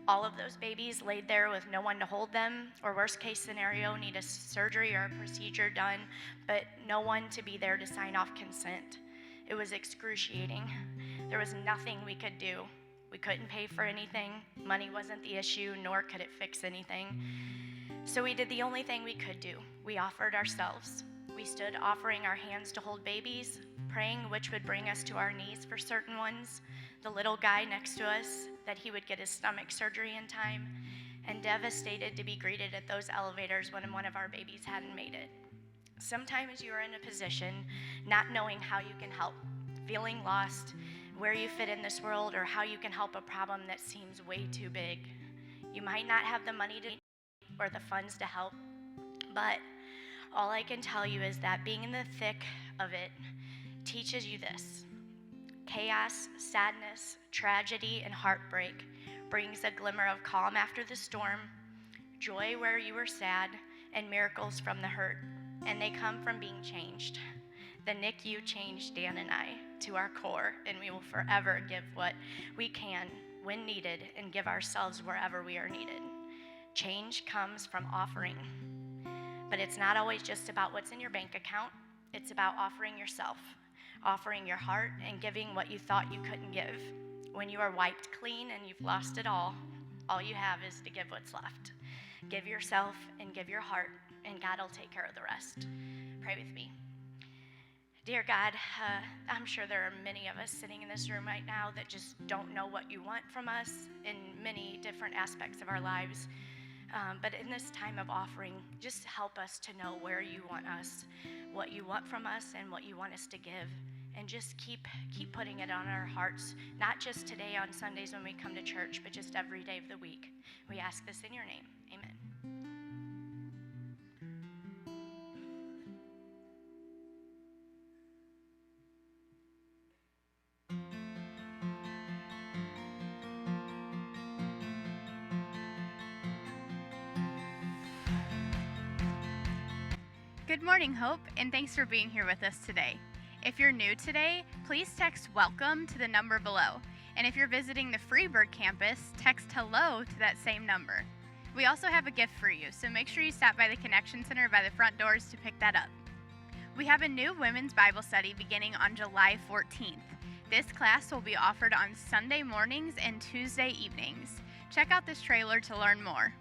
All of those babies laid there with no one to hold them, or worst case scenario, need a surgery or a procedure done, but no one to be there to sign off consent. It was excruciating. There was nothing we could do. We couldn't pay for anything. Money wasn't the issue, nor could it fix anything. So we did the only thing we could do. We offered ourselves. We stood offering our hands to hold babies, praying which would bring us to our knees for certain ones, the little guy next to us, that he would get his stomach surgery in time, and devastated to be greeted at those elevators when one of our babies hadn't made it. Sometimes you are in a position not knowing how you can help, feeling lost, where you fit in this world, or how you can help a problem that seems way too big. You might not have the money to or the funds to help, but all I can tell you is that being in the thick of it teaches you this. Chaos, sadness, tragedy, and heartbreak brings a glimmer of calm after the storm, joy where you were sad, and miracles from the hurt, and they come from being changed. The NICU changed Dan and I to our core, and we will forever give what we can when needed and give ourselves wherever we are needed. Change comes from offering, but it's not always just about what's in your bank account. It's about offering yourself, offering your heart, and giving what you thought you couldn't give. When you are wiped clean and you've lost it all you have is to give what's left. Give yourself and give your heart, and God will take care of the rest. Pray with me. Dear God, I'm sure there are many of us sitting in this room right now that just don't know what you want from us in many different aspects of our lives. But in this time of offering, just help us to know where you want us, what you want from us, and what you want us to give. And just keep putting it on our hearts, not just today on Sundays when we come to church, but just every day of the week. We ask this in your name. Amen. Good morning, Hope, and thanks for being here with us today. If you're new today, please text WELCOME to the number below. And if you're visiting the Freeburg campus, text HELLO to that same number. We also have a gift for you, so make sure you stop by the Connection Center by the front doors to pick that up. We have a new women's Bible study beginning on July 14th. This class will be offered on Sunday mornings and Tuesday evenings. Check out this trailer to learn more.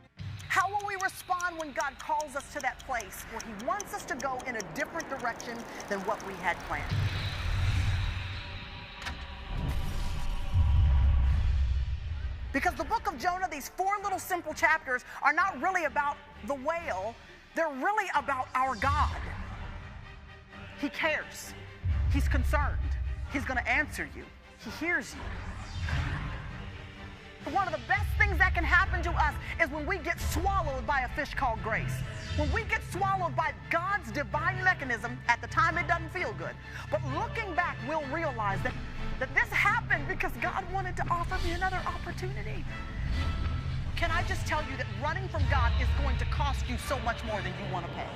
How will we respond when God calls us to that place where He wants us to go in a different direction than what we had planned? Because the book of Jonah, these 4 little simple chapters, are not really about the whale. They're really about our God. He cares. He's concerned. He's going to answer you. He hears you. One of the best things that can happen to us is when we get swallowed by a fish called grace. When we get swallowed by God's divine mechanism, at the time it doesn't feel good. But looking back, we'll realize that this happened because God wanted to offer me another opportunity. Can I just tell you that running from God is going to cost you so much more than you want to pay?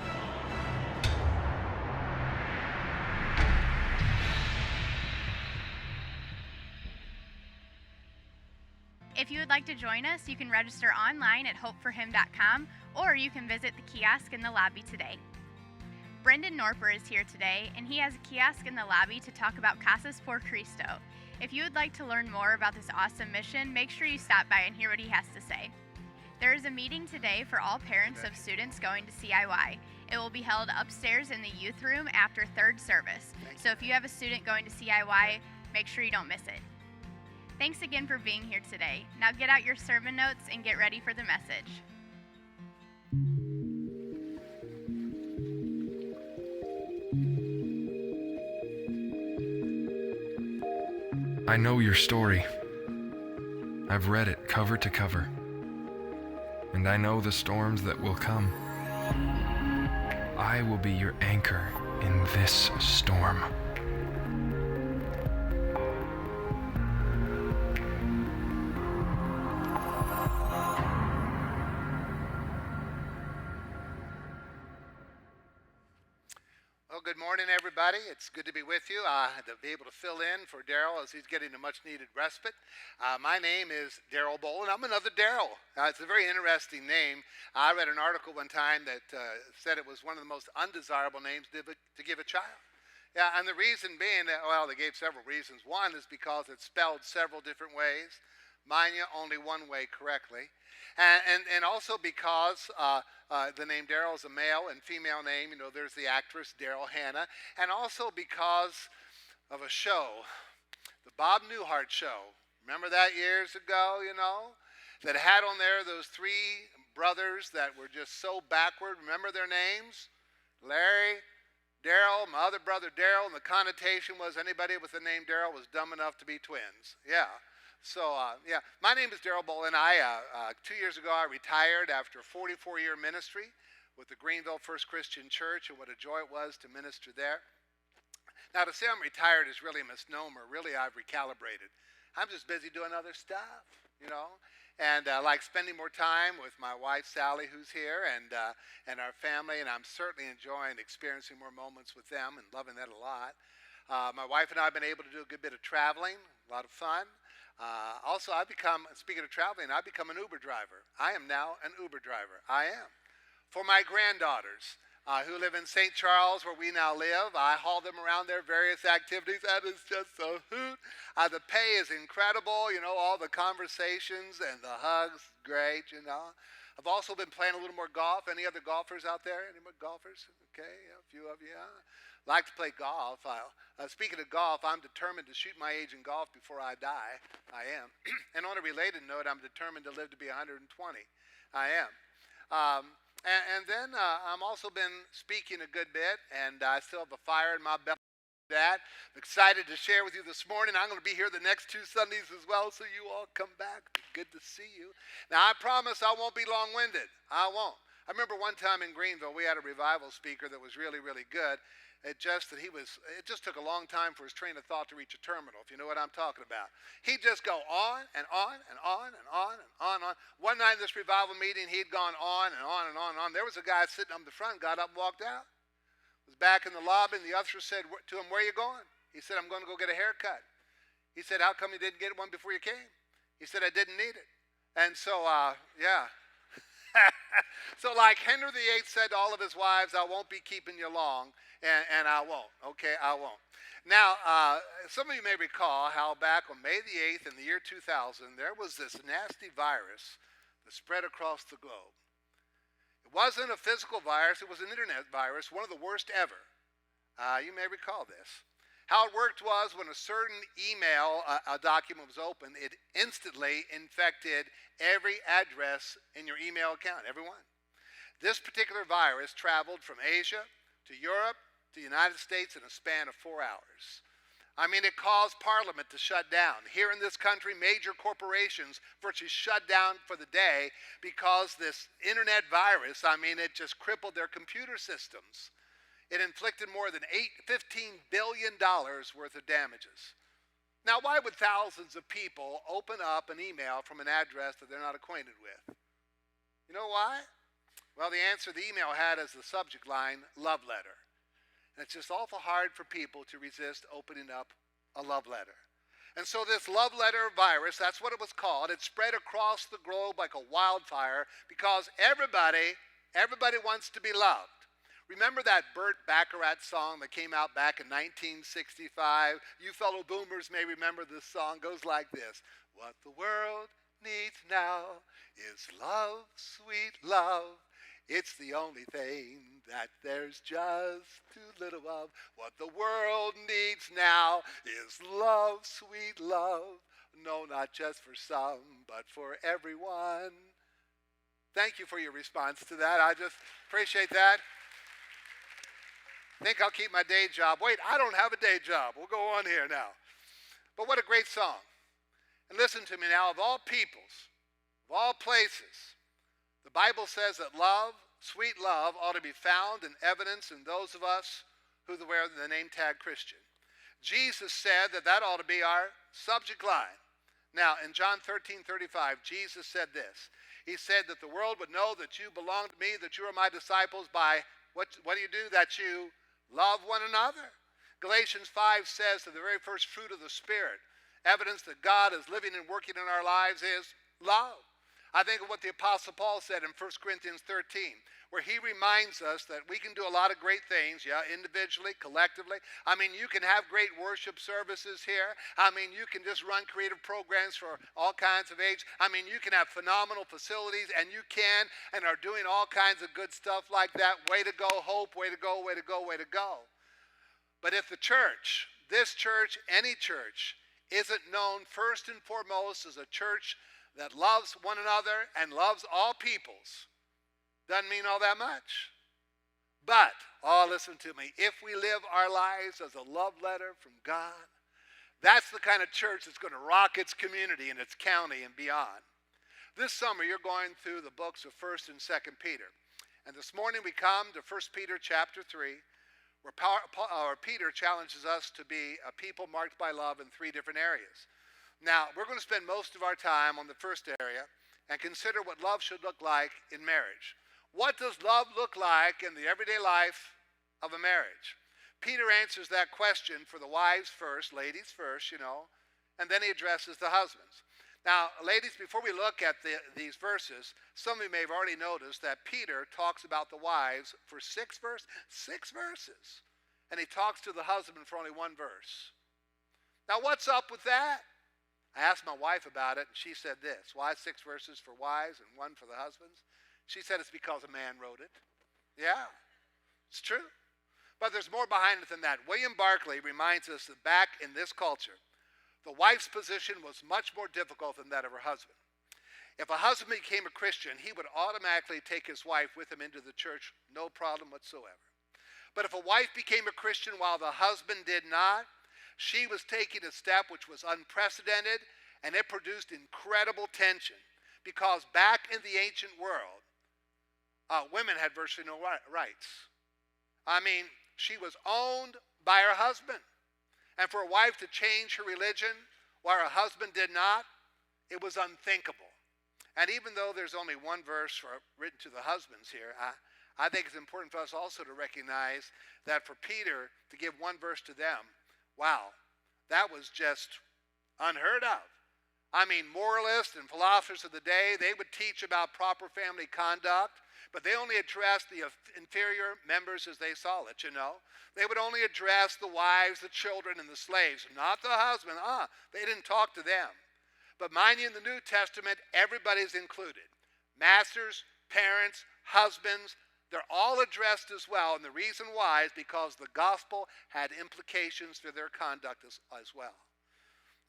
If you would like to join us, you can register online at hopeforhim.com, or you can visit the kiosk in the lobby today. Brendan Norper is here today, and he has a kiosk in the lobby to talk about Casas por Cristo. If you would like to learn more about this awesome mission, make sure you stop by and hear what he has to say. There is a meeting today for all parents of students going to CIY. It will be held upstairs in the youth room after third service. So if you have a student going to CIY, make sure you don't miss it. Thanks again for being here today. Now get out your sermon notes and get ready for the message. I know your story. I've read it cover to cover. And I know the storms that will come. I will be your anchor in this storm. good morning, everybody. It's good to be with you, to be able to fill in for Daryl as he's getting a much-needed respite. My name is Daryl Bowl, and I'm another Daryl. It's a very interesting name. I read an article one time that said it was one of the most undesirable names to give a child. Yeah, and the reason being that, well, they gave several reasons. One is because it's spelled several different ways. Mind you, only one way correctly. And also because the name Daryl is a male and female name. You know, there's the actress Daryl Hannah. And also because of a show, the Bob Newhart Show. Remember that years ago, you know? That had on there those three brothers that were just so backward. Remember their names? Larry, Daryl, my other brother Daryl. And the connotation was anybody with the name Daryl was dumb enough to be twins. Yeah. So, my name is Daryl Bowl, and 2 years ago, I retired after a 44-year ministry with the Greenville First Christian Church, and what a joy it was to minister there. Now, to say I'm retired is really a misnomer. Really, I've recalibrated. I'm just busy doing other stuff, you know, and I like spending more time with my wife, Sally, who's here, and our family, and I'm certainly enjoying experiencing more moments with them and loving that a lot. My wife and I have been able to do a good bit of traveling, a lot of fun. Also, speaking of traveling, I've become an Uber driver. I am now an Uber driver. I am. For my granddaughters who live in St. Charles, where we now live, I haul them around their various activities. That is just a hoot. The pay is incredible, you know, all the conversations and the hugs, great, you know. I've also been playing a little more golf. Any other golfers out there? Any more golfers? Okay, a few of you. Like to play golf. Speaking of golf, I'm determined to shoot my age in golf before I die. I am. And on a related note, I'm determined to live to be 120. I am. And then I'm also been speaking a good bit, and I still have a fire in my belly. I'm excited to share with you this morning. I'm going to be here the next 2 Sundays as well, so you all come back. Good to see you. Now, I promise I won't be long-winded. I won't. I remember one time in Greenville, we had a revival speaker that was really, really good. It just took a long time for his train of thought to reach a terminal, if you know what I'm talking about. He'd just go on and on and on and on and on and on. One night in this revival meeting, he'd gone on and on and on and on. There was a guy sitting up the front, got up and walked out. Was back in the lobby, and the usher said to him, "Where are you going?" He said, "I'm going to go get a haircut." He said, "How come you didn't get one before you came?" He said, "I didn't need it." And so, yeah. So like Henry VIII said to all of his wives, "I won't be keeping you long," and I won't, okay, I won't. Now, some of you may recall how back on May the 8th in the year 2000, there was this nasty virus that spread across the globe. It wasn't a physical virus, it was an internet virus, one of the worst ever. You may recall this. How it worked was when a certain email a document was opened, it instantly infected every address in your email account, every one. This particular virus traveled from Asia to Europe to the United States in a span of 4 hours. I mean, it caused Parliament to shut down. Here in this country, major corporations virtually shut down for the day because this internet virus, I mean, it just crippled their computer systems. It inflicted more than $15 billion worth of damages. Now, why would thousands of people open up an email from an address that they're not acquainted with? You know why? Well, the answer the email had as the subject line, love letter. And it's just awful hard for people to resist opening up a love letter. And so this love letter virus, that's what it was called, it spread across the globe like a wildfire because everybody wants to be loved. Remember that Burt Bacharach song that came out back in 1965? You fellow boomers may remember this song. It goes like this. What the world needs now is love, sweet love. It's the only thing that there's just too little of. What the world needs now is love, sweet love. No, not just for some, but for everyone. Thank you for your response to that. I just appreciate that. Think I'll keep my day job. Wait, I don't have a day job. We'll go on here now. But what a great song. And listen to me now, of all peoples, of all places, the Bible says that love, sweet love, ought to be found in evidence in those of us who wear the name tag Christian. Jesus said that ought to be our subject line. Now, in John 13:35, Jesus said this. He said that the world would know that you belong to me, that you are my disciples by, what do you do? That you Love one another. Galatians 5 says that the very first fruit of the Spirit, evidence that God is living and working in our lives, is love. I think of what the Apostle Paul said in 1 Corinthians 13, where he reminds us that we can do a lot of great things, individually, collectively. I mean, you can have great worship services here. I mean, you can just run creative programs for all kinds of age. I mean, you can have phenomenal facilities, and you can and are doing all kinds of good stuff like that. Way to go, Hope. Way to go, way to go, way to go. But if the church, this church, any church, isn't known first and foremost as a church that loves one another and loves all peoples, doesn't mean all that much. But, listen to me, if we live our lives as a love letter from God, that's the kind of church that's going to rock its community and its county and beyond. This summer, you're going through the books of 1st and 2nd Peter. And this morning we come to 1 Peter chapter 3, where Peter challenges us to be a people marked by love in 3 different areas. Now, we're going to spend most of our time on the first area and consider what love should look like in marriage. What does love look like in the everyday life of a marriage? Peter answers that question for the wives first, ladies first, and then he addresses the husbands. Now, ladies, before we look at these verses, some of you may have already noticed that Peter talks about the wives for 6 verses. And he talks to the husband for only 1 verse. Now, what's up with that? I asked my wife about it, and she said this. Why 6 verses for wives and 1 for the husbands? She said it's because a man wrote it. Yeah, it's true. But there's more behind it than that. William Barclay reminds us that back in this culture, the wife's position was much more difficult than that of her husband. If a husband became a Christian, he would automatically take his wife with him into the church, no problem whatsoever. But if a wife became a Christian while the husband did not, she was taking a step which was unprecedented, and it produced incredible tension. Because back in the ancient world, women had virtually no rights. I mean, she was owned by her husband. And for a wife to change her religion while her husband did not, it was unthinkable. And even though there's only 1 verse written to the husbands here, I think it's important for us also to recognize that for Peter to give 1 verse to them, wow, that was just unheard of. I mean, moralists and philosophers of the day, they would teach about proper family conduct, but they only addressed the inferior members as they saw it, They would only address the wives, the children, and the slaves, not the husband. They didn't talk to them. But mind you, in the New Testament, everybody's included. Masters, parents, husbands, they're all addressed as well. And the reason why is because the gospel had implications for their conduct as well.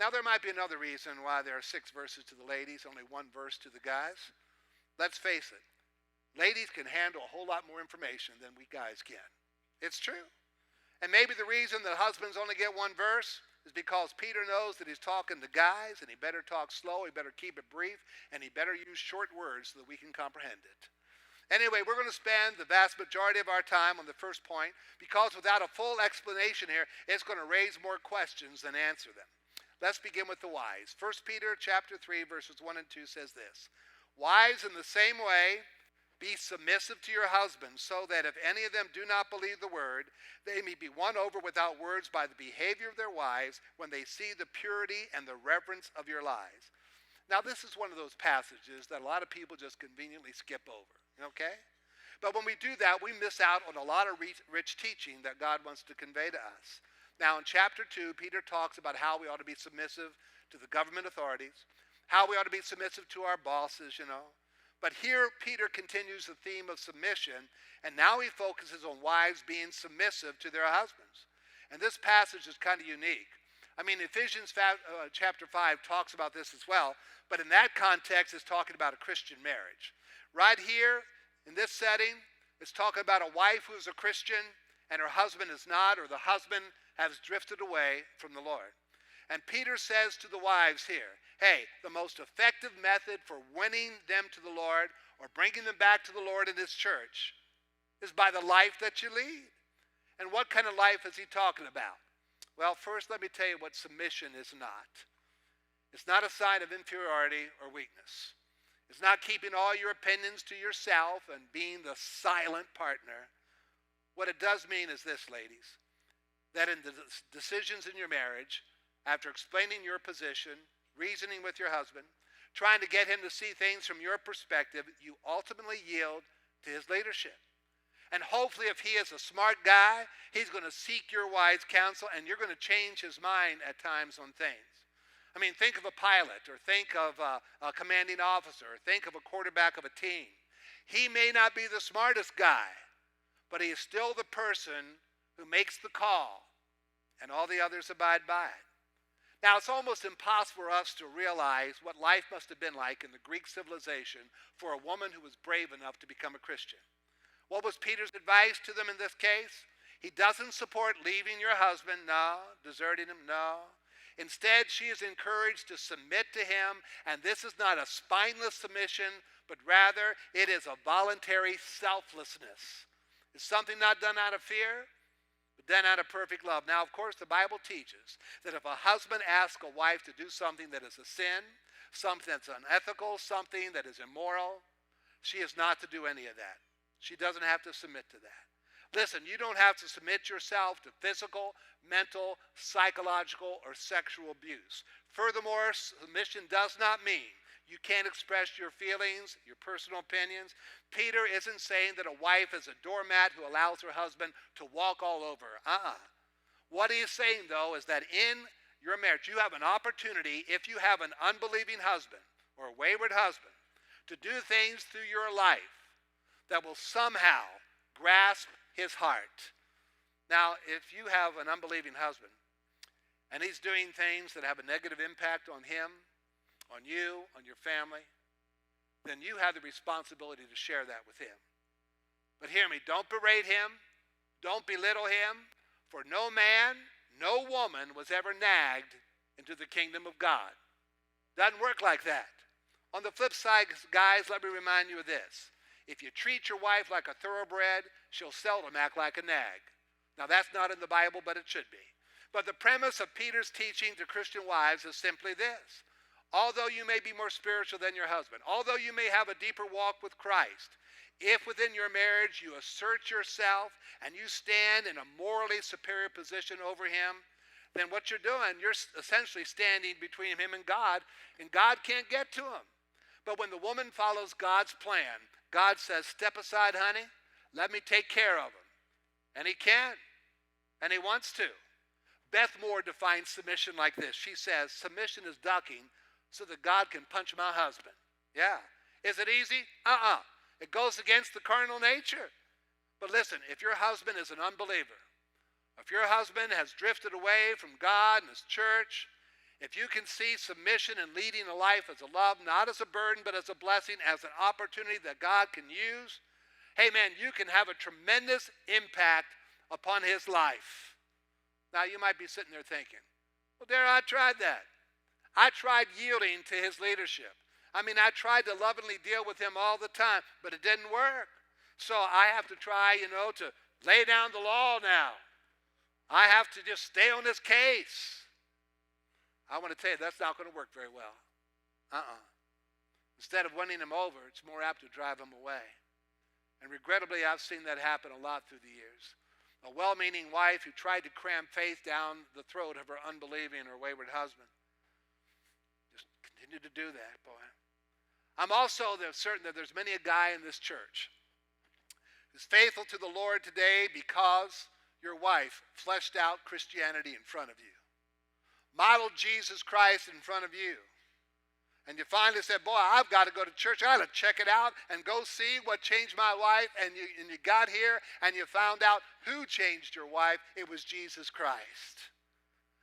Now, there might be another reason why there are 6 verses to the ladies, only 1 verse to the guys. Let's face it. Ladies can handle a whole lot more information than we guys can. It's true. And maybe the reason that husbands only get 1 verse is because Peter knows that he's talking to guys, and he better talk slow, he better keep it brief, and he better use short words so that we can comprehend it. Anyway, we're going to spend the vast majority of our time on the first point, because without a full explanation here, it's going to raise more questions than answer them. Let's begin with the wives. 1 Peter chapter 3, verses 1 and 2 says this. Wives, in the same way, be submissive to your husbands, so that if any of them do not believe the word, they may be won over without words by the behavior of their wives when they see the purity and the reverence of your lives. Now, this is one of those passages that a lot of people just conveniently skip over, okay? But when we do that, we miss out on a lot of rich teaching that God wants to convey to us. Now, in chapter 2, Peter talks about how we ought to be submissive to the government authorities, how we ought to be submissive to our bosses, But here, Peter continues the theme of submission, and now he focuses on wives being submissive to their husbands. And this passage is kind of unique. I mean, Ephesians chapter 5 talks about this as well, but in that context, it's talking about a Christian marriage. Right here, in this setting, it's talking about a wife who's a Christian, and her husband is not, or the husband has drifted away from the Lord. And Peter says to the wives here, hey, the most effective method for winning them to the Lord or bringing them back to the Lord in His church is by the life that you lead. And what kind of life is he talking about? Well, first let me tell you what submission is not. It's not a sign of inferiority or weakness. It's not keeping all your opinions to yourself and being the silent partner. What it does mean is this, ladies, that in the decisions in your marriage, after explaining your position, reasoning with your husband, trying to get him to see things from your perspective, you ultimately yield to his leadership. And hopefully, if he is a smart guy, he's going to seek your wise counsel, and you're going to change his mind at times on things. I mean, think of a pilot, or think of a commanding officer, or think of a quarterback of a team. He may not be the smartest guy, but he is still the person who makes the call, and all the others abide by it. Now, it's almost impossible for us to realize what life must have been like in the Greek civilization for a woman who was brave enough to become a Christian. What was Peter's advice to them in this case? He doesn't support leaving your husband, no. Deserting him, no. Instead, she is encouraged to submit to him, and this is not a spineless submission, but rather it is a voluntary selflessness. It's something not done out of fear, but done out of perfect love. Now, of course, the Bible teaches that if a husband asks a wife to do something that is a sin, something that's unethical, something that is immoral, she is not to do any of that. She doesn't have to submit to that. Listen, you don't have to submit yourself to physical, mental, psychological, or sexual abuse. Furthermore, submission does not mean you can't express your feelings, your personal opinions. Peter isn't saying that a wife is a doormat who allows her husband to walk all over her. What he is saying, though, is that in your marriage, you have an opportunity, if you have an unbelieving husband or a wayward husband, to do things through your life that will somehow grasp his heart. Now, if you have an unbelieving husband and he's doing things that have a negative impact on him, on you, on your family, then you have the responsibility to share that with him. But hear me, don't berate him, don't belittle him, for no man, no woman was ever nagged into the kingdom of God. Doesn't work like that. On the flip side, guys, let me remind you of this. If you treat your wife like a thoroughbred, she'll seldom act like a nag. Now, that's not in the Bible, but it should be. But the premise of Peter's teaching to Christian wives is simply this. Although you may be more spiritual than your husband, although you may have a deeper walk with Christ, if within your marriage you assert yourself and you stand in a morally superior position over him, then what you're doing, you're essentially standing between him and God can't get to him. But when the woman follows God's plan, God says, step aside, honey, let me take care of him. And he can, and he wants to. Beth Moore defines submission like this. She says, submission is ducking so that God can punch my husband. Yeah. Is it easy? It goes against the carnal nature. But listen, if your husband is an unbeliever, if your husband has drifted away from God and his church, if you can see submission and leading a life as a love, not as a burden, but as a blessing, as an opportunity that God can use, hey man, you can have a tremendous impact upon his life. Now you might be sitting there thinking, well, Darryl, I tried that. I tried yielding to his leadership. I mean, I tried to lovingly deal with him all the time, but it didn't work. So I have to try, to lay down the law now. I have to just stay on this case. I want to tell you, that's not going to work very well. Instead of winning him over, it's more apt to drive him away. And regrettably, I've seen that happen a lot through the years. A well-meaning wife who tried to cram faith down the throat of her unbelieving or wayward husband just continued to do that, boy. I'm also certain that there's many a guy in this church who's faithful to the Lord today because your wife fleshed out Christianity in front of you, modeled Jesus Christ in front of you. And you finally said, boy, I've got to go to church. I got to check it out and go see what changed my life. And you got here and you found out who changed your wife. It was Jesus Christ.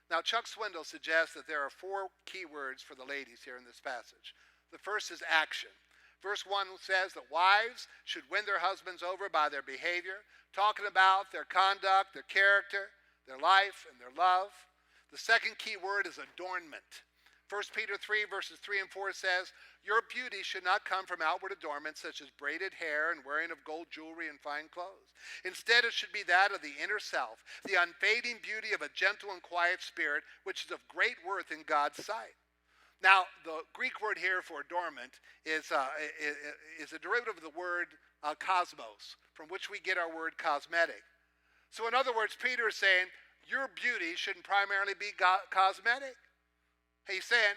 Now, Chuck Swindoll suggests that there are 4 key words for the ladies here in this passage. The first is action. Verse 1 says that wives should win their husbands over by their behavior, talking about their conduct, their character, their life, and their love. The second key word is adornment. 1 Peter 3 verses 3 and 4 says, your beauty should not come from outward adornments such as braided hair and wearing of gold jewelry and fine clothes. Instead, it should be that of the inner self, the unfading beauty of a gentle and quiet spirit, which is of great worth in God's sight. Now, the Greek word here for adornment is a derivative of the word cosmos, from which we get our word cosmetic. So in other words, Peter is saying, your beauty shouldn't primarily be cosmetic. He's saying,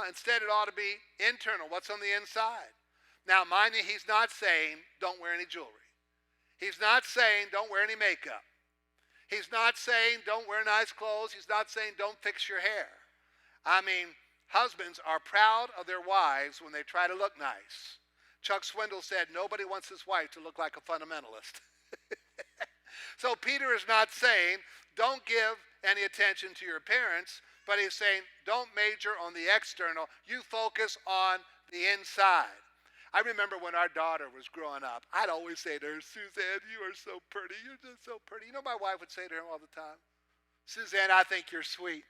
instead it ought to be internal, what's on the inside. Now, mind you, he's not saying don't wear any jewelry. He's not saying don't wear any makeup. He's not saying don't wear nice clothes. He's not saying don't fix your hair. I mean, husbands are proud of their wives when they try to look nice. Chuck Swindoll said nobody wants his wife to look like a fundamentalist. So Peter is not saying don't give any attention to your appearance, but he's saying don't major on the external. You focus on the inside. I remember when our daughter was growing up, I'd always say to her, Suzanne, you are so pretty. You're just so pretty. You know my wife would say to her all the time? Suzanne, I think you're sweet.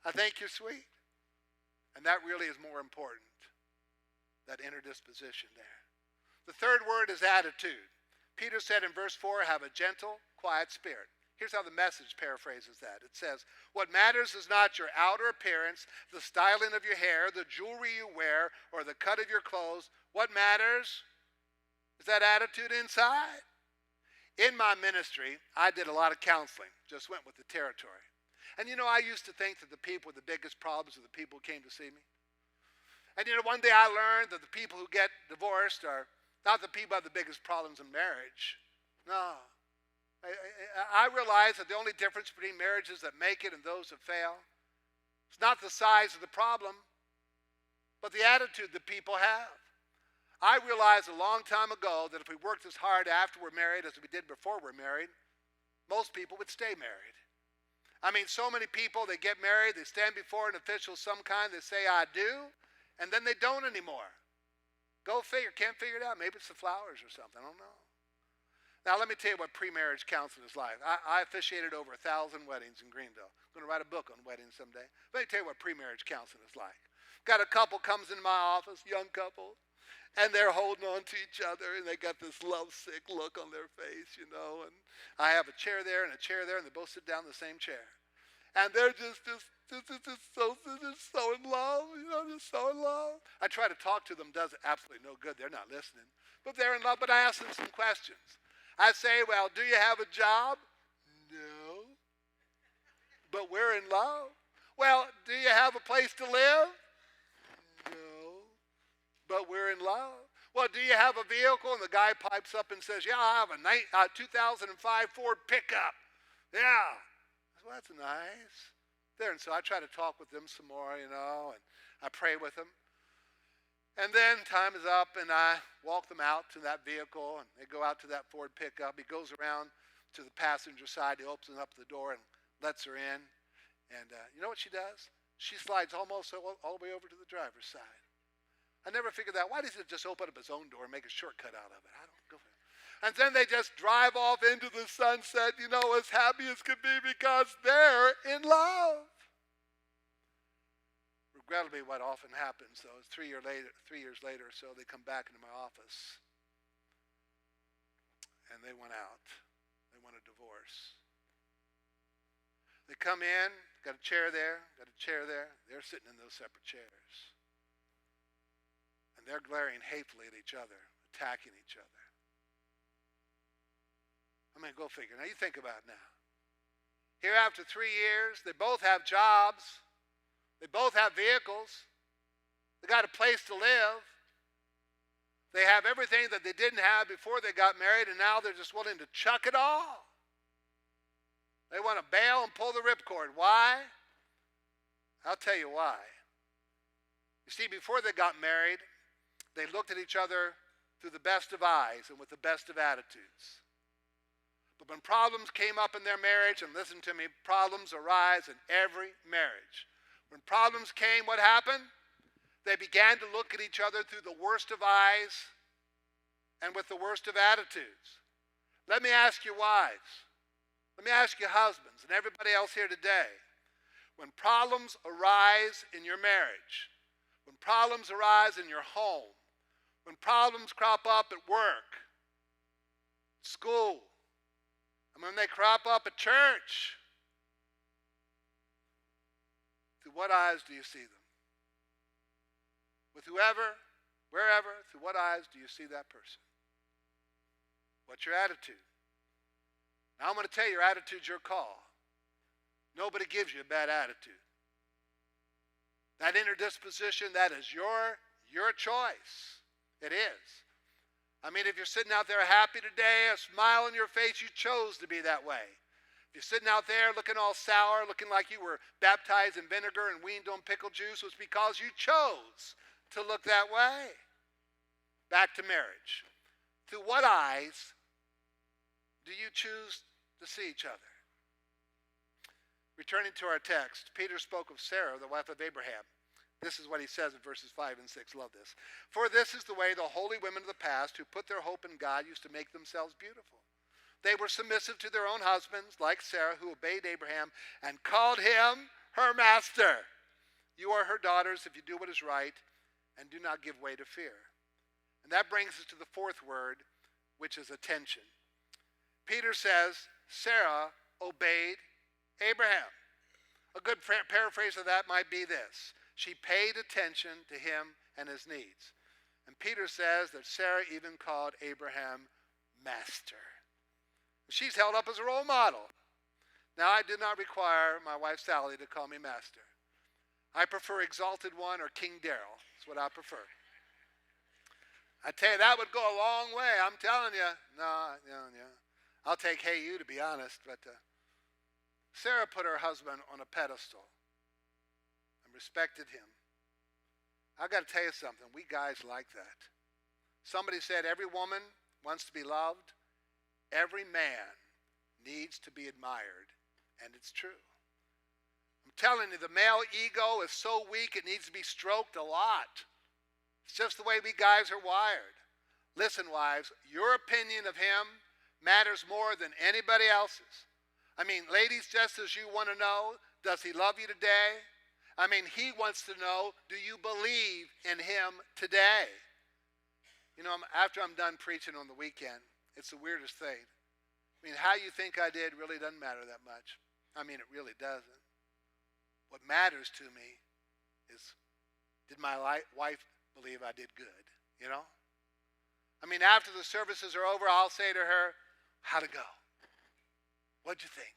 I think you're sweet. And that really is more important, that inner disposition there. The third word is attitude. Peter said in verse 4, have a gentle, quiet spirit. Here's how the Message paraphrases that. It says, what matters is not your outer appearance, the styling of your hair, the jewelry you wear, or the cut of your clothes. What matters is that attitude inside. In my ministry, I did a lot of counseling, just went with the territory. And you know, I used to think that the people with the biggest problems are the people who came to see me. And you know, one day I learned that the people who get divorced are not the people who have the biggest problems in marriage. No. I realize that the only difference between marriages that make it and those that fail is not the size of the problem, but the attitude that people have. I realized a long time ago that if we worked as hard after we're married as we did before we're married, most people would stay married. I mean, so many people, they get married, they stand before an official of some kind, they say, I do, and then they don't anymore. Go figure, can't figure it out. Maybe it's the flowers or something, I don't know. Now, let me tell you what pre-marriage counseling is like. I officiated over 1,000 weddings in Greenville. I'm going to write a book on weddings someday. Let me tell you what pre-marriage counseling is like. Got a couple comes into my office, young couple, and they're holding on to each other, and they got this lovesick look on their face, you know. And I have a chair there and a chair there, and they both sit down in the same chair. And they're just so in love, you know, just so in love. I try to talk to them, does absolutely no good. They're not listening. But they're in love, but I ask them some questions. I say, well, do you have a job? No. But we're in love. Well, do you have a place to live? No. But we're in love. Well, do you have a vehicle? And the guy pipes up and says, yeah, I have a 2005 Ford pickup. Yeah. Well, that's nice. There, and so I try to talk with them some more, you know, and I pray with them. And then time is up, and I walk them out to that vehicle, and they go out to that Ford pickup. He goes around to the passenger side. He opens up the door and lets her in. And you know what she does? She slides almost all the way over to the driver's side. I never figured that. Why doesn't he just open up his own door and make a shortcut out of it? I don't go for it. And then they just drive off into the sunset, you know, as happy as could be because they're in love. Regrettably, what often happens, though, is 3 years later or so, they come back into my office. And they went out. They want a divorce. They come in, got a chair there, got a chair there. They're sitting in those separate chairs. And they're glaring hatefully at each other, attacking each other. I mean, go figure. Now, you think about it now. Here after 3 years, they both have jobs. They both have vehicles. They got a place to live. They have everything that they didn't have before they got married, and now they're just willing to chuck it all. They want to bail and pull the ripcord. Why? I'll tell you why. You see, before they got married, they looked at each other through the best of eyes and with the best of attitudes. But when problems came up in their marriage, and listen to me, problems arise in every marriage. When problems came, what happened? They began to look at each other through the worst of eyes and with the worst of attitudes. Let me ask you wives. Let me ask you husbands and everybody else here today. When problems arise in your marriage, when problems arise in your home, when problems crop up at work, school, and when they crop up at church, through what eyes do you see them? With whoever, wherever, through what eyes do you see that person? What's your attitude? Now, I'm going to tell you, your attitude's your call. Nobody gives you a bad attitude. That inner disposition, that is your choice. It is. I mean, if you're sitting out there happy today, a smile on your face, you chose to be that way. If you're sitting out there looking all sour, looking like you were baptized in vinegar and weaned on pickle juice, it was because you chose to look that way. Back to marriage. Through what eyes do you choose to see each other? Returning to our text, Peter spoke of Sarah, the wife of Abraham. This is what he says in verses 5 and 6. Love this. For this is the way the holy women of the past who put their hope in God used to make themselves beautiful. They were submissive to their own husbands, like Sarah, who obeyed Abraham and called him her master. You are her daughters if you do what is right and do not give way to fear. And that brings us to the fourth word, which is attention. Peter says, Sarah obeyed Abraham. A good paraphrase of that might be this. She paid attention to him and his needs. And Peter says that Sarah even called Abraham master. She's held up as a role model. Now, I did not require my wife Sally to call me master. I prefer Exalted One or King Daryl. That's what I prefer. I tell you, that would go a long way. I'm telling you. No. I'll take hey you, to be honest. But Sarah put her husband on a pedestal and respected him. I got to tell you something. We guys like that. Somebody said every woman wants to be loved. Every man needs to be admired. And it's true. I'm telling you, the male ego is so weak it needs to be stroked a lot. It's just the way we guys are wired. Listen, wives, your opinion of him matters more than anybody else's. I mean, ladies, just as you want to know, does he love you today? I mean, he wants to know, do you believe in him today? You know, after I'm done preaching on the weekend, it's the weirdest thing. I mean, how you think I did really doesn't matter that much. I mean, it really doesn't. What matters to me is, did my wife believe I did good, you know? I mean, after the services are over, I'll say to her, how'd it go? What'd you think?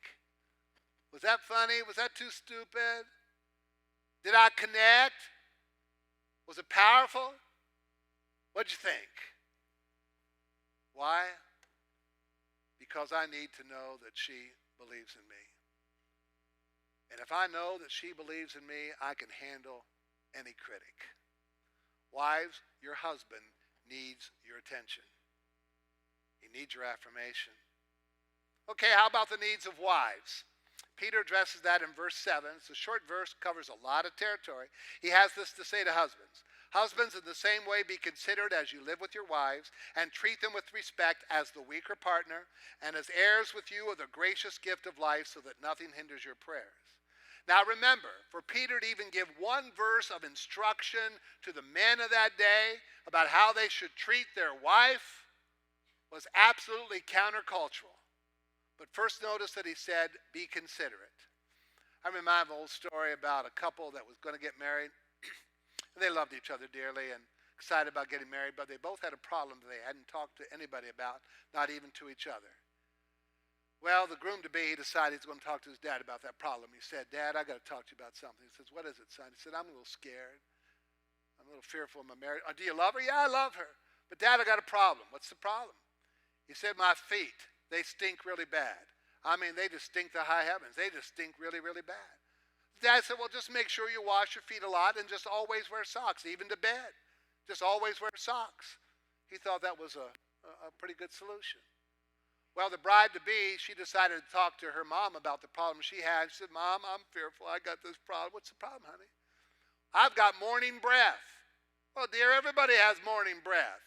Was that funny? Was that too stupid? Did I connect? Was it powerful? What'd you think? Why? Because I need to know that she believes in me. And if I know that she believes in me, I can handle any critic. Wives, your husband needs your attention. He needs your affirmation. Okay, how about the needs of wives? Peter addresses that in verse 7. It's a short verse, covers a lot of territory. He has this to say to husbands. Husbands, in the same way, be considerate as you live with your wives, and treat them with respect as the weaker partner, and as heirs with you of the gracious gift of life, so that nothing hinders your prayers. Now remember, for Peter to even give one verse of instruction to the men of that day about how they should treat their wife was absolutely countercultural. But first notice that he said, be considerate. I remember an old story about a couple that was going to get married. They loved each other dearly and excited about getting married, but they both had a problem that they hadn't talked to anybody about, not even to each other. Well, the groom-to-be, he decided he's going to talk to his dad about that problem. He said, Dad, I got to talk to you about something. He says, what is it, son? He said, I'm a little scared. I'm a little fearful of my marriage. Oh, do you love her? Yeah, I love her. But Dad, I got a problem. What's the problem? He said, my feet, they stink really bad. I mean, they just stink to high heavens. They just stink really, really bad. Dad said, well, just make sure you wash your feet a lot and just always wear socks, even to bed. Just always wear socks. He thought that was a pretty good solution. Well, the bride-to-be, she decided to talk to her mom about the problem she had. She said, Mom, I'm fearful. I got this problem. What's the problem, honey? I've got morning breath. Well, dear, everybody has morning breath.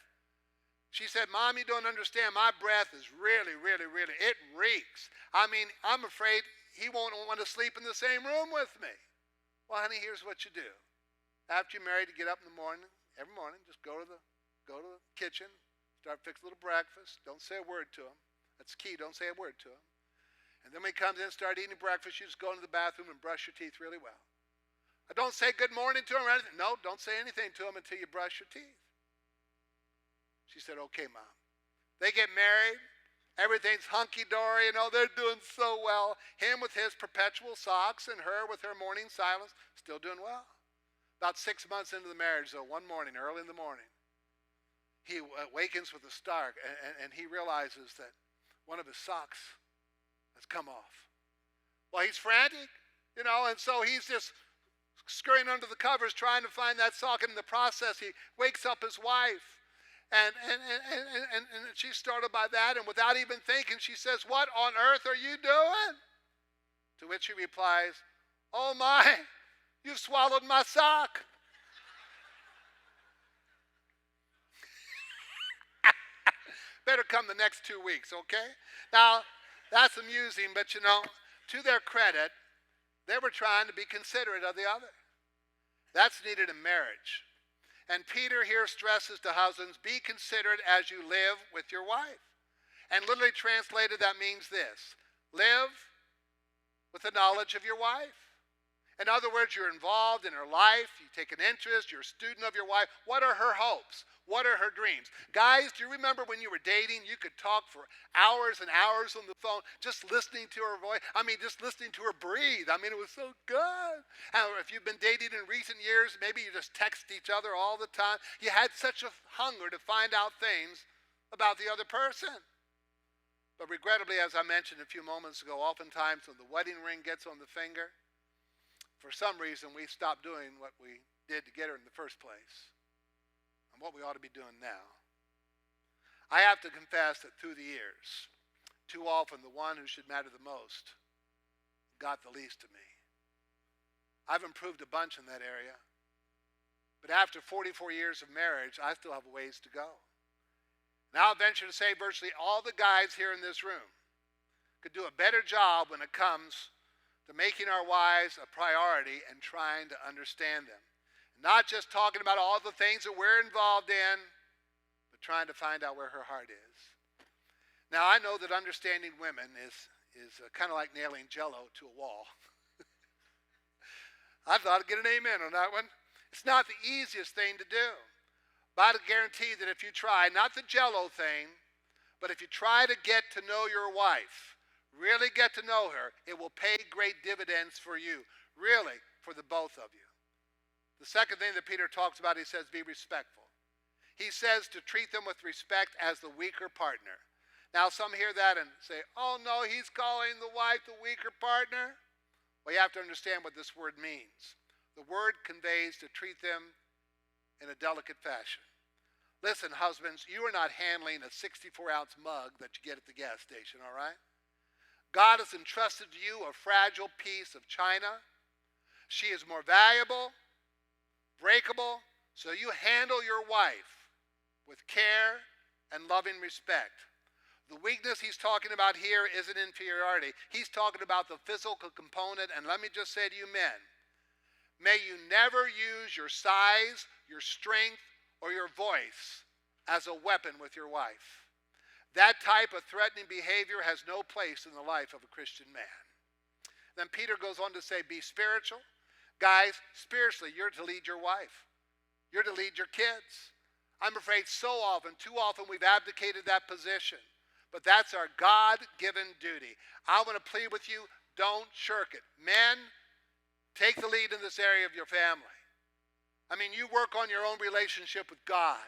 She said, Mom, you don't understand. My breath is really, really, really, it reeks. I mean, I'm afraid he won't want to sleep in the same room with me. Well, honey, here's what you do. After you're married, you get up in the morning, every morning, just go to the kitchen, start fixing a little breakfast. Don't say a word to him. That's key. Don't say a word to him. And then when he comes in and start eating breakfast, you just go into the bathroom and brush your teeth really well. I don't say good morning to him or anything. No, don't say anything to him until you brush your teeth. She said, okay, Mom. They get married. Everything's hunky-dory, they're doing so well. Him with his perpetual socks and her with her morning silence, still doing well. About 6 months into the marriage, though, one morning, early in the morning, he awakens with a start, and he realizes that one of his socks has come off. Well, he's frantic, and so he's just scurrying under the covers trying to find that sock, and in the process, he wakes up his wife. And she's startled by that, and without even thinking, she says, "What on earth are you doing?" To which he replies, "Oh my, you've swallowed my sock." Better come the next 2 weeks, okay? Now, that's amusing, but to their credit, they were trying to be considerate of the other. That's needed in marriage. And Peter here stresses to husbands, be considerate as you live with your wife. And literally translated, that means this: live with the knowledge of your wife. In other words, you're involved in her life, you take an interest, you're a student of your wife. What are her hopes? What are her dreams? Guys, do you remember when you were dating, you could talk for hours and hours on the phone, just listening to her voice? Just listening to her breathe. It was so good. And if you've been dating in recent years, maybe you just text each other all the time. You had such a hunger to find out things about the other person. But regrettably, as I mentioned a few moments ago, oftentimes when the wedding ring gets on the finger, for some reason we stop doing what we did to get her in the first place. What we ought to be doing now. I have to confess that through the years, too often the one who should matter the most got the least of me. I've improved a bunch in that area, but after 44 years of marriage, I still have a ways to go. Now I'll venture to say virtually all the guys here in this room could do a better job when it comes to making our wives a priority and trying to understand them. Not just talking about all the things that we're involved in, but trying to find out where her heart is. Now, I know that understanding women is kind of like nailing Jell-O to a wall. I thought I'd get an amen on that one. It's not the easiest thing to do. But I guarantee that if you try, not the Jell-O thing, but if you try to get to know your wife, really get to know her, it will pay great dividends for you, really, for the both of you. The second thing that Peter talks about, he says, be respectful. He says to treat them with respect as the weaker partner. Now, some hear that and say, oh no, he's calling the wife the weaker partner. Well, you have to understand what this word means. The word conveys to treat them in a delicate fashion. Listen, husbands, you are not handling a 64-ounce mug that you get at the gas station, all right? God has entrusted to you a fragile piece of china. She is more valuable, breakable, so you handle your wife with care and loving respect. The weakness he's talking about here isn't inferiority. He's talking about the physical component, and let me just say to you men, may you never use your size, your strength, or your voice as a weapon with your wife. That type of threatening behavior has no place in the life of a Christian man. Then Peter goes on to say, be spiritual. Guys, spiritually, you're to lead your wife. You're to lead your kids. I'm afraid too often we've abdicated that position. But that's our God-given duty. I want to plead with you, don't shirk it. Men, take the lead in this area of your family. You work on your own relationship with God.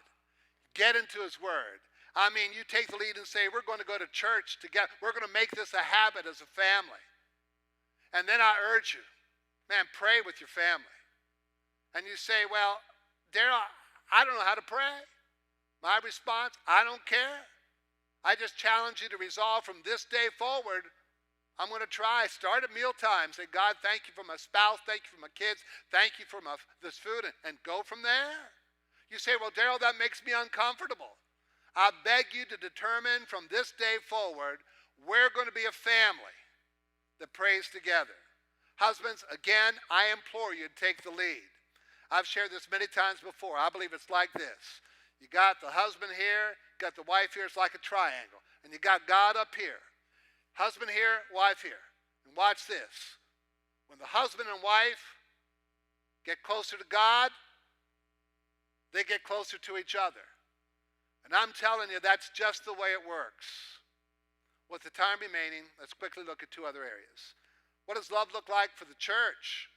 Get into His Word. You take the lead and say, we're going to go to church together. We're going to make this a habit as a family. And then I urge you, man, pray with your family. And you say, well, Daryl, I don't know how to pray. My response, I don't care. I just challenge you to resolve from this day forward, I'm going to try. Start at mealtime. Say, God, thank you for my spouse. Thank you for my kids. Thank you for this food. And go from there. You say, well, Daryl, that makes me uncomfortable. I beg you to determine from this day forward, we're going to be a family that prays together. Husbands, again, I implore you to take the lead. I've shared this many times before. I believe it's like this. You got the husband here, you got the wife here. It's like a triangle. And you got God up here. Husband here, wife here. And watch this. When the husband and wife get closer to God, they get closer to each other. And I'm telling you, that's just the way it works. With the time remaining, let's quickly look at two other areas. What does love look like for the church?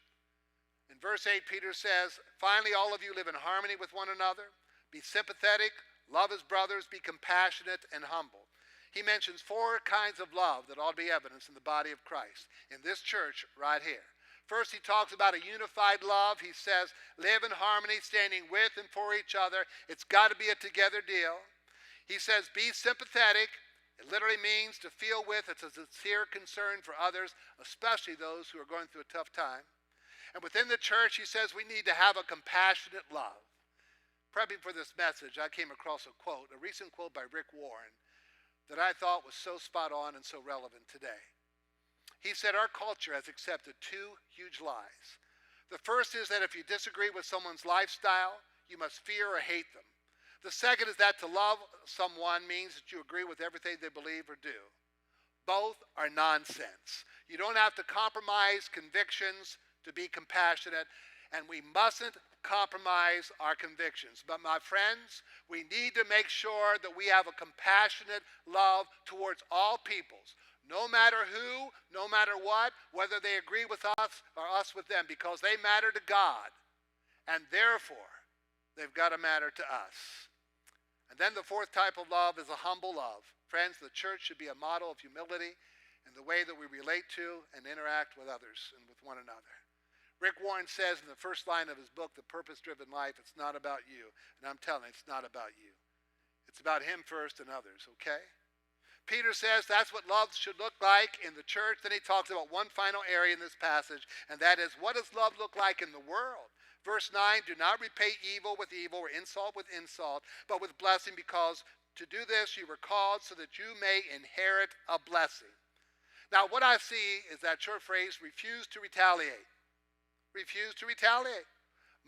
In verse 8, Peter says, finally, all of you live in harmony with one another. Be sympathetic, love as brothers, be compassionate and humble. He mentions four kinds of love that ought to be evidenced in the body of Christ, in this church right here. First, he talks about a unified love. He says, live in harmony, standing with and for each other. It's got to be a together deal. He says, be sympathetic. It literally means to feel with. It's a sincere concern for others, especially those who are going through a tough time. And within the church, he says we need to have a compassionate love. Prepping for this message, I came across a quote, a recent quote by Rick Warren, that I thought was so spot on and so relevant today. He said, our culture has accepted two huge lies. The first is that if you disagree with someone's lifestyle, you must fear or hate them. The second is that to love someone means that you agree with everything they believe or do. Both are nonsense. You don't have to compromise convictions to be compassionate, and we mustn't compromise our convictions. But my friends, we need to make sure that we have a compassionate love towards all peoples, no matter who, no matter what, whether they agree with us or us with them, because they matter to God, and therefore they've got to matter to us. And then the fourth type of love is a humble love. Friends, the church should be a model of humility in the way that we relate to and interact with others and with one another. Rick Warren says in the first line of his book, The Purpose-Driven Life, it's not about you. And I'm telling you, it's not about you. It's about him first and others, okay? Peter says that's what love should look like in the church. Then he talks about one final area in this passage, and that is, what does love look like in the world? Verse 9, do not repay evil with evil or insult with insult, but with blessing, because to do this you were called so that you may inherit a blessing. Now, what I see is that short phrase, refuse to retaliate. Refuse to retaliate.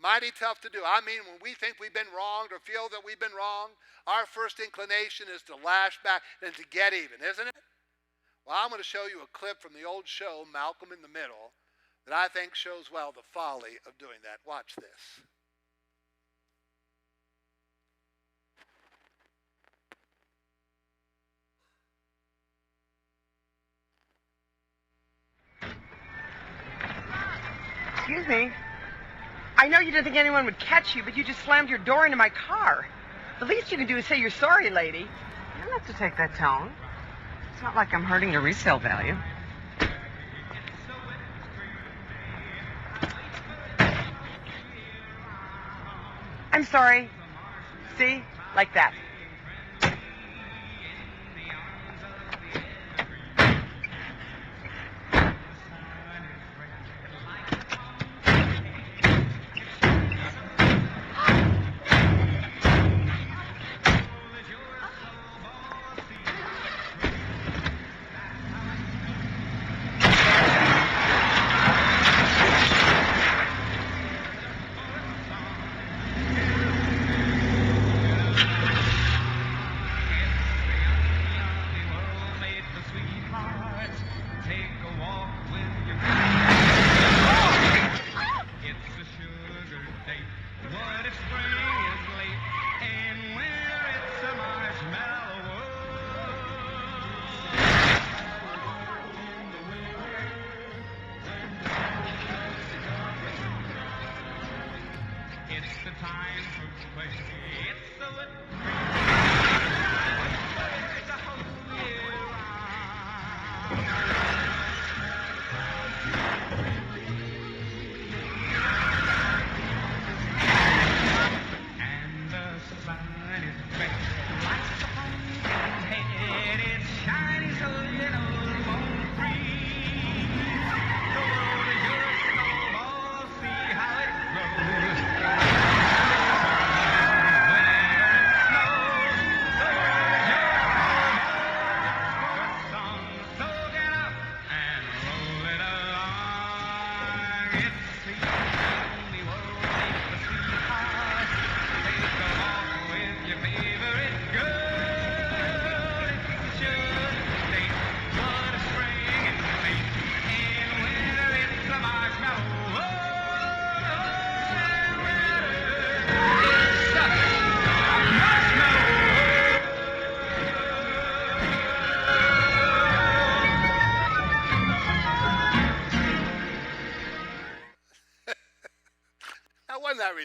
Mighty tough to do. I mean, when we think we've been wronged or feel that we've been wronged, our first inclination is to lash back and to get even, isn't it? Well, I'm going to show you a clip from the old show, Malcolm in the Middle, that I think shows well the folly of doing that. Watch this. Excuse me. I know you didn't think anyone would catch you, but you just slammed your door into my car. The least you can do is say you're sorry, lady. You don't have to take that tone. It's not like I'm hurting your resale value. I'm sorry. See? Like that.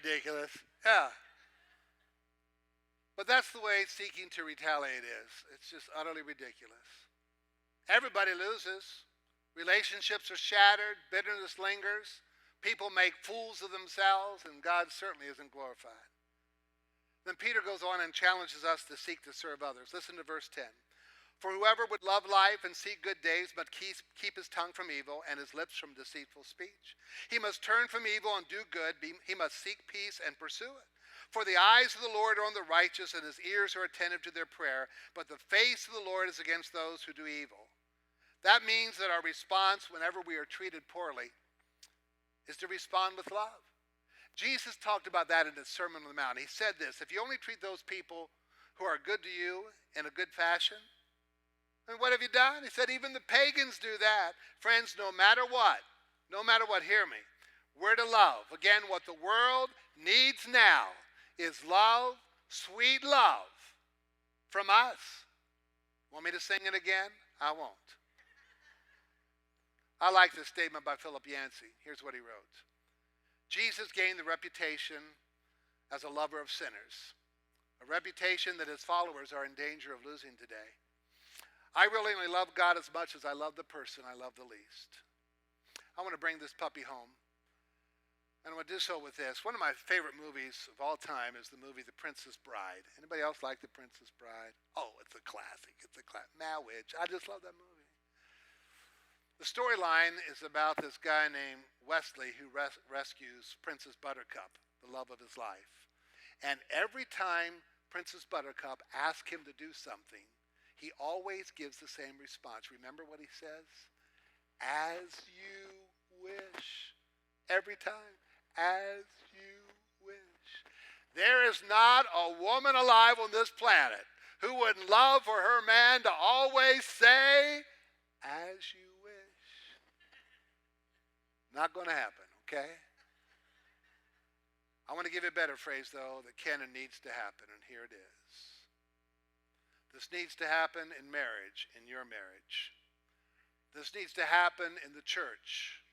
ridiculous. Yeah. But that's the way seeking to retaliate is. It's just utterly ridiculous. Everybody loses. Relationships are shattered. Bitterness lingers. People make fools of themselves, and God certainly isn't glorified. Then Peter goes on and challenges us to seek to serve others. Listen to verse 10. For whoever would love life and seek good days must keep his tongue from evil and his lips from deceitful speech. He must turn from evil and do good. He must seek peace and pursue it. For the eyes of the Lord are on the righteous, and his ears are attentive to their prayer, but the face of the Lord is against those who do evil. That means that our response whenever we are treated poorly is to respond with love. Jesus talked about that in his Sermon on the Mount. He said this: if you only treat those people who are good to you in a good fashion, and what have you done? He said even the pagans do that. Friends, no matter what, hear me, we're to love. Again, what the world needs now is love, sweet love from us. Want me to sing it again? I won't. I like this statement by Philip Yancey. Here's what he wrote. Jesus gained the reputation as a lover of sinners, a reputation that his followers are in danger of losing today. I really only love God as much as I love the person I love the least. I want to bring this puppy home. And I'm going to do so with this. One of my favorite movies of all time is the movie The Princess Bride. Anybody else like The Princess Bride? Oh, it's a classic. It's a classic. Marriage. I just love that movie. The storyline is about this guy named Wesley who rescues Princess Buttercup, the love of his life. And every time Princess Buttercup asks him to do something, he always gives the same response. Remember what he says? As you wish. Every time. As you wish. There is not a woman alive on this planet who wouldn't love for her man to always say, as you wish. Not going to happen, okay? I want to give you a better phrase, though, that can and needs to happen, and here it is. This needs to happen in marriage, in your marriage. This needs to happen in the church,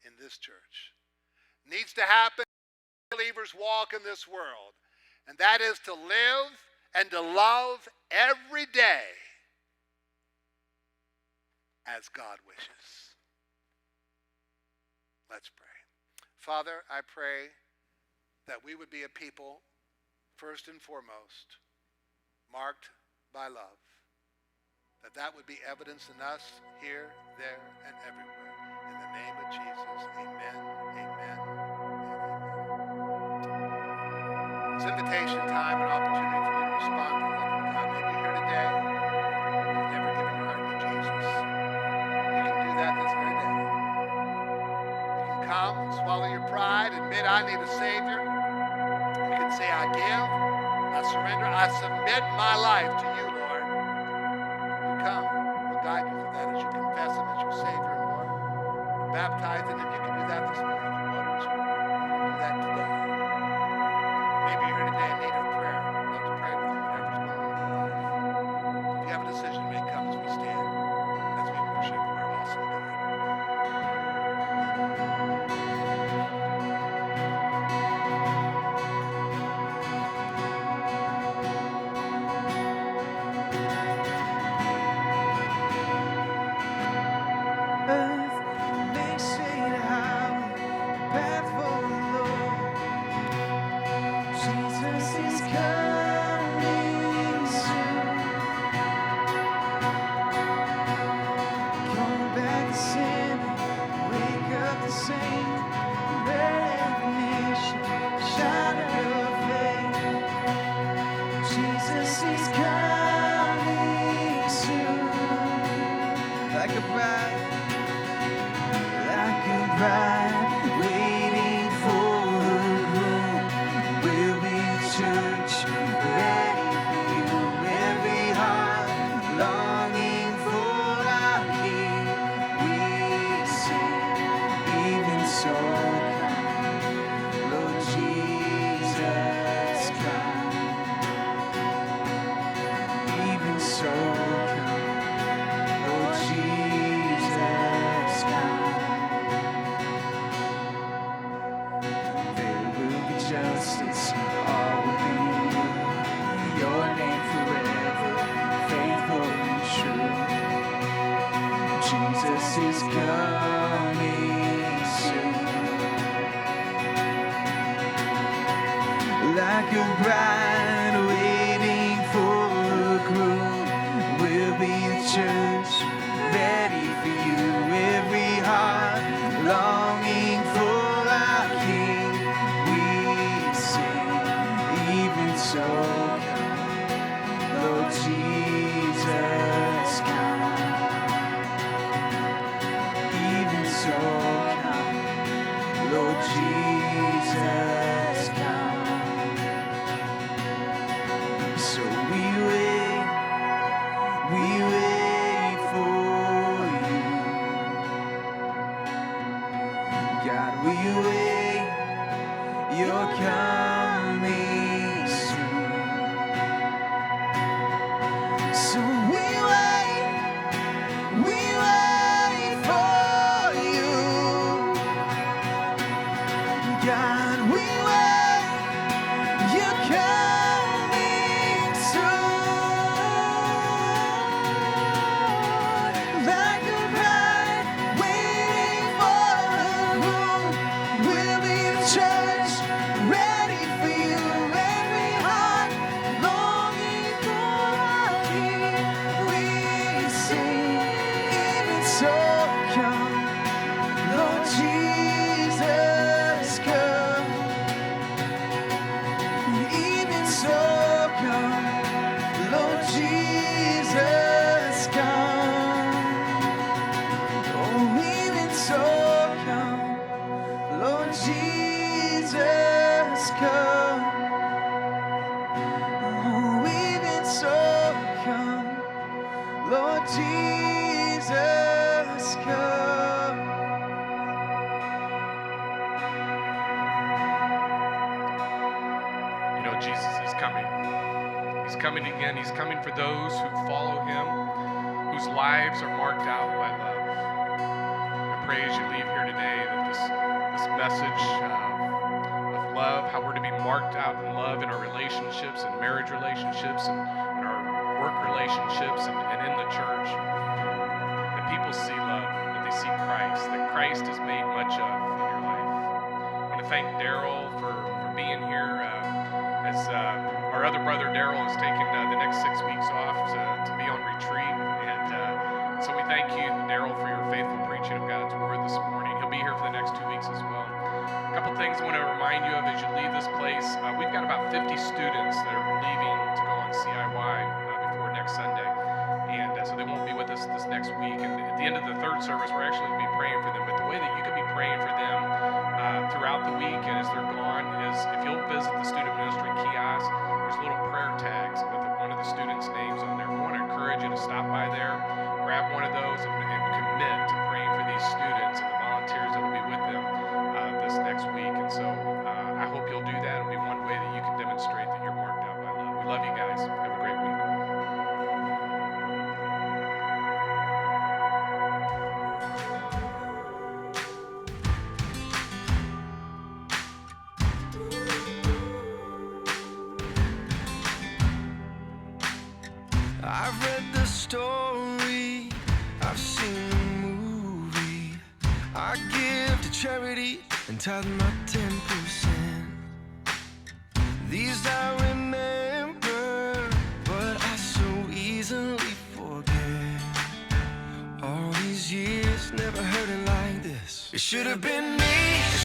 in this church. Needs to happen when believers walk in this world, and that is to live and to love every day as God wishes. Let's pray. Father, I pray that we would be a people, first and foremost, marked by love. That would be evidence in us, here, there, and everywhere. In the name of Jesus, amen, amen, and amen. It's invitation time, an opportunity for you to respond to the love of God. Maybe you're here today, you've never given your heart to Jesus. You can do that this very day. Come, swallow your pride, admit I need a Savior. You can say, I give, I surrender, I submit my life to you, Lord. You come, we'll guide you through that as you confess Him as your Savior and Lord. You're baptized in Him, you can do that this morning. The water is your word. You can do that today. Maybe you're here today in need of prayer. I'd love to pray with you, whatever's going on in your life. If you have a decision to make, come as we stand, as we worship our awesome God. There will Jesus is coming soon. Like a bride waiting for a groom, will be the church ready for you. Every heart longing for our King, we sing, even so come, Lord Jesus, come. Even so come, Lord Jesus, come. So we wait for you. God, we wait, you're coming soon. So we wait for you. God, we wait, you're coming soon. Like a bride waiting for a groom, we'll be the church ready for you. Every heart longing for our King, we sing, even so come, Lord Jesus, come. Even so come, Lord Jesus, come. Oh, even so come, Lord Jesus, come. Oh, even so come, Lord Jesus, come. You know, Jesus is coming. He's coming again. He's coming for those who follow him, whose lives are marked out by love. I pray as you leave here today that this message of love, how we're to be marked out in love in our relationships and marriage relationships and in our work relationships and in the church, that people see love, that they see Christ, that Christ is made much of in your life. I want to thank Daryl for being here as our other brother Daryl is taking the next 6 weeks off to be on retreat. And so we thank you, Daryl, for your faithful preaching of God's Word this morning. He'll be here for the next 2 weeks as well. A couple things I want to remind you of as you leave this place. We've got about 50 students that are leaving to go on CIY before next Sunday. And so they won't be with us this next week. And at the end of the third service, we're actually going to be praying for them. But the way that you can be praying for them throughout the week and as they're gone is if you'll visit the student ministry kiosk, there's little prayer tags with one of the students' names on there. We want to encourage you to stop by there, grab one of those, and commit to praying for these students and the volunteers that will be with them this next week. And so I hope you'll do that. It'll be one way that you can demonstrate that you're marked out by love. We love you guys. Have a great week. I've read the story, I've seen the movie. I give to charity and tithe my 10%. These I remember, but I so easily forget. All these years never heard it like this. It should have been me.